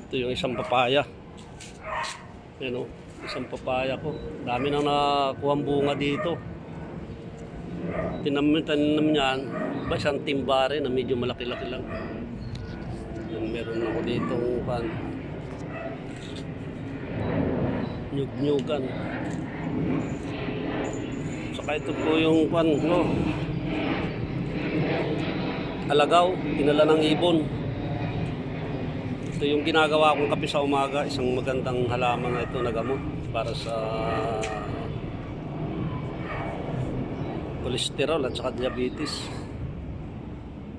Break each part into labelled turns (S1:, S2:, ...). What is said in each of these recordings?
S1: Ito yung isang papaya. Yan o, isang papaya ko. Dami nang nakuha bunga dito. Tinam niyan, ba isang timba rin na medyo malaki-laki lang. Yan, meron ako dito nyug-nyugan. Saka ito po yung alagaw, tinala ng ibon. Ito yung ginagawa kong kape sa umaga, isang magandang halaman na ito na gamot para sa kolesterol at saka diabetes.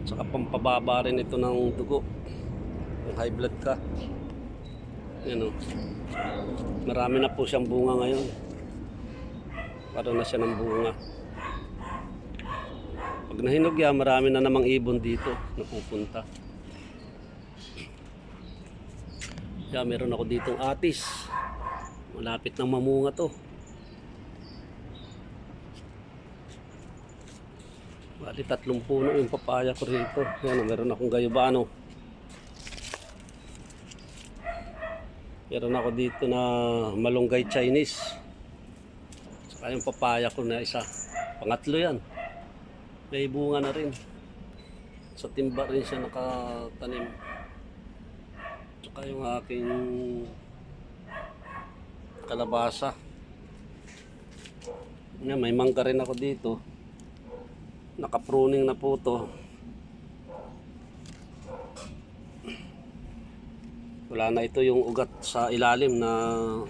S1: At saka pampababa rin ito ng dugo, yung high blood ka. Yan o. Marami na po siyang bunga ngayon. Para na siya ng bunga. Pag nahinog yan, marami na namang ibon dito napupunta. Yan, meron ako ditong atis. Malapit nang mamunga to. Bali 3 puno yung papaya ko rito. Yan, meron akong gayubano. Meron ako dito na malunggay Chinese. Saka yung papaya ko na isa. Pangatlo yan. May bunga na rin. Sa timba rin siya nakatanim. Saka yung aking kalabasa. Yan, may mangga rin ako dito. Naka-pruning na po to. Wala na ito yung ugat sa ilalim na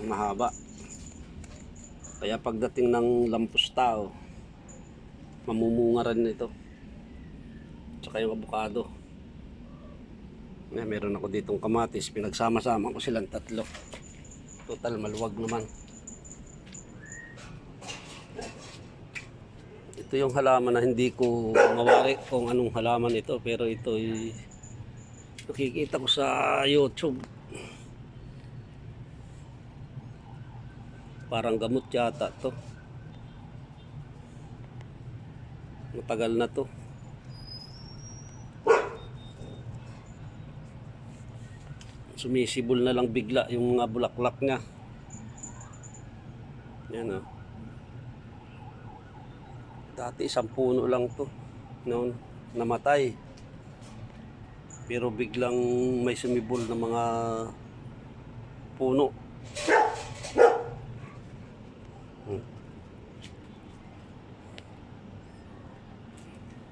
S1: mahaba. Kaya pagdating ng lampos tao, mamumunga rin ito. Tsaka yung avocado. Meron ako ditong kamatis. Pinagsama-sama ko silang 3. Total maluwag naman. Ito yung halaman na hindi ko mawari kung anong halaman ito. Pero ito ay nakikita ko sa YouTube. Parang gamot yata to. Matagal na to. Sumisibol na lang bigla yung mga bulaklak niya. Yan o. Dati 1 puno lang to noon namatay. Pero biglang may sumibol na mga puno.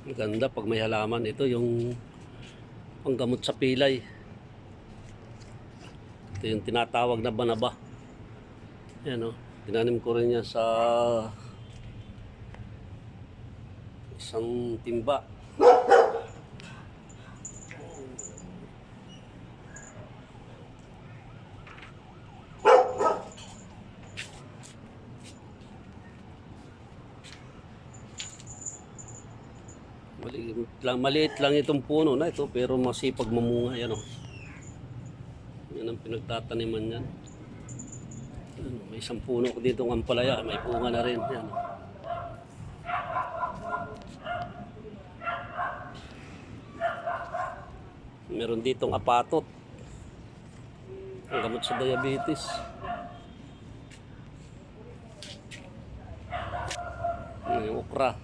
S1: Maganda pag may halaman. Ito yung panggamot sa pilay. Ito yung tinatawag na banaba. Yan o. Tinanim ko rin yan sa isang timba. Maliit lang itong puno na ito pero masipag mamunga. Yan o. Yan ang pinagtataniman yan. May 1 puno ko dito ng ampalaya. May bunga na rin. Yan o. Meron ditong apatot. Ang gamot sa diabetes. Yung okra.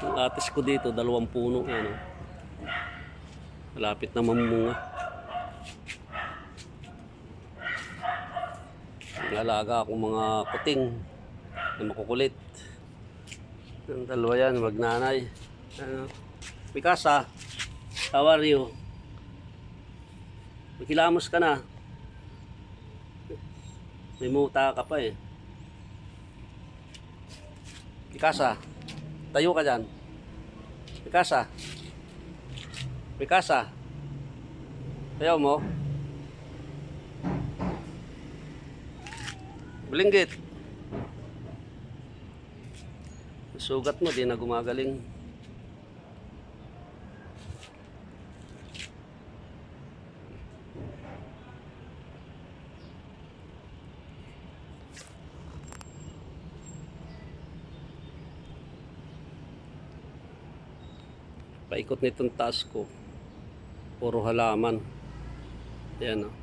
S1: Yung atis ko dito, 2 puno. Yan, malapit na mamunga. Nalaga akong mga kuting na makukulit. Yung 2 yan, magnanay. Ano? Mikasa, how are you? Makilamos ka na. May muta ka pa eh. Mikasa, tayo ka dyan. Mikasa. Mikasa. Ayaw mo? Bulinggit. Sugat mo, di na gumagaling. Paikot nitong taas ko, puro halaman. Ayan, oh.